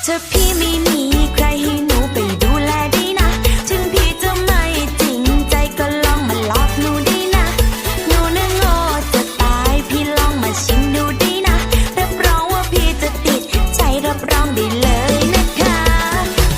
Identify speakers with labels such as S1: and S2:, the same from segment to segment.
S1: เธอพี่ไม่มีใครให้หนูไปดูแลได้นะถึงพี่จะไม่จริงใจก็ลองมาหลอกหนูได้นะหนูน่ะโง่จะตายพี่ลองมาชิมดูได้นะรับรองว่าพี่จะติดใจรับรองได้เลยนะคะ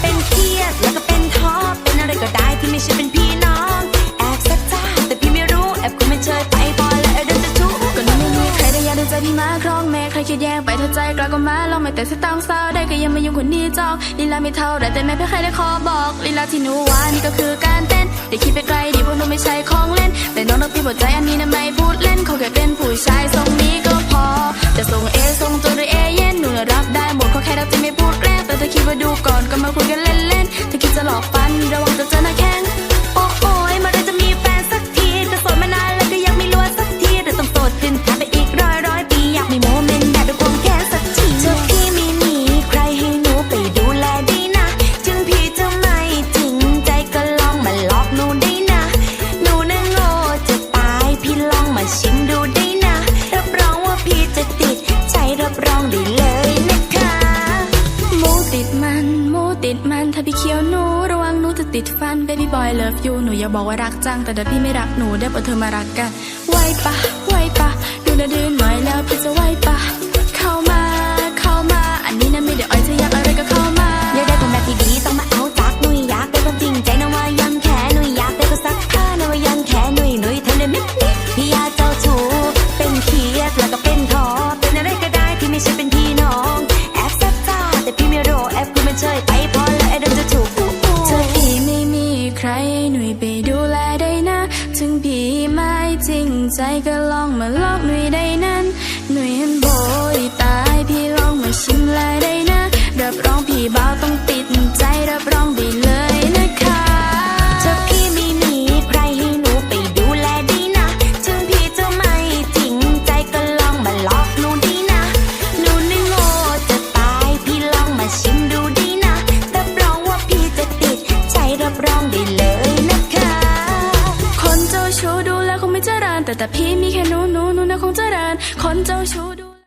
S1: เป็นเครียดแล้วก็เป็นท้อเป็นอะไรก็ได้ที่ไม่ใช่เป็นพี่น้องแอบแซ่บจ้าแต่พี่ไม่รู้แอบคุณไม่เชยไปพอแล้วเดินจะทุก
S2: ก็หนูไม่มีใครได้อยากดูใจพี่มาครองแม่ใครคิดแย่งไปเธอใจกล้าก็มาลองไม่แต่สตางค์เศร้าได้ก็ยังไม่ยุ่งคนนี้จองลีลาไม่เท่าไรแต่แม่ไม่เคยได้ขอบอกลีลาที่หนูว่านี่ก็คือการเต้นเด็กคิดไปไกลดีพวกหนูไม่ใช่ของเล่นแต่น้องรักพี่หมดใจอันนี้นะไม่พูดเล่นเขาแค่เป็นผู้ชายทรงนี้ก็พอจะส่งเอส่งตัวหรือเอเย็นหนูรับได้หมดเขาแค่รักที่ไม่พูดแกล้งแต่เธอคิดว่าดูก่อนก็มาคุยกันเล่นๆเธอคิดจะหลอกฟันระวังจะเจอหน้าแข้ง
S1: โอ้โอ้ยมาได้จะมีแฟนสักทีจะโสดมานานแล้วก็ยังไม่รู้สักทีแต่ต้องโสดขึ้นทำไปอีกร้อยปีอยากมีโมเมนต์แบบดูควงแค่สักทีเธอพี่ไม่มีใครให้หนูไปดูแลได้นะถึงพี่จะไม่จริงใจก็ลองมาหลอกหนูได้นะหนูน่ะโง่จะตายพี่ลองมาชิมดูได้นะรับรองว่าพี่จะติดใจรับรองได้เลยนะคะ
S2: หมูติดมันถ้าพี่เคี้ยวหนูระวังหนูจะติดฟัน Baby boy love you หนูอย่าบอกว่ารักจังแต่ถ้าพี่ไม่รักหนูได้โปรดเธอมารักกันไหวปะดูน่าดื้อหน่อยแล้วพี่จะไหวปะเข้ามาอันนี้นะไม่ได้อ่อยเธออยากอะไรก็เข้ามา
S1: อยากได้คนแบบที่ดีต้องมาเอาจากหนุ่ยอยากได้ความจริงใจนะว่ายังแค่หนุ่ยอยากได้ก็ซักผ้านะว่ายังแค่หนุ่ยทำได้นิดพี่อยากเจ้าชู้เป็นเครียดแล้วก็เป็นท้อเป็นอะไรก็ได้ที่ไม่ใช่เป็นพี่น้องแอบแซ่บจ้าแต่พี่ไม่รู้แอบคุณมันเชยไปพอแล้วไอ้เดินจะถูก
S2: เธอพี่ไม่มีใครหนุ่ยไปดูแลได้นะถึงพี่ไม่จริงใจก็ลองมาหลอกหนุ่ยได้นั้นหนุ่ยหันโบยตายพี่ลองมาชิมแลได้นะรับรองพี่บ่าวต้องติดใจรับรองได้เลยนะคะ
S1: เธอพี่ไม่มีใครให้หนูไปดูแลได้นะถึงพี่จะไม่จริงใจก็ลองมาหลอกหนูได้นะหนูน่ะโง่จะตายพี่ลองมาชิมดูได้นะรับรองว่าพี่จะติดใจรับรองได้เลยนะคะ
S2: คนเจ้าชู้ดูแลคงไม่เจริญแต่พี่มีแค่หนูนะคงเจริญคนเจ้าชู้ดู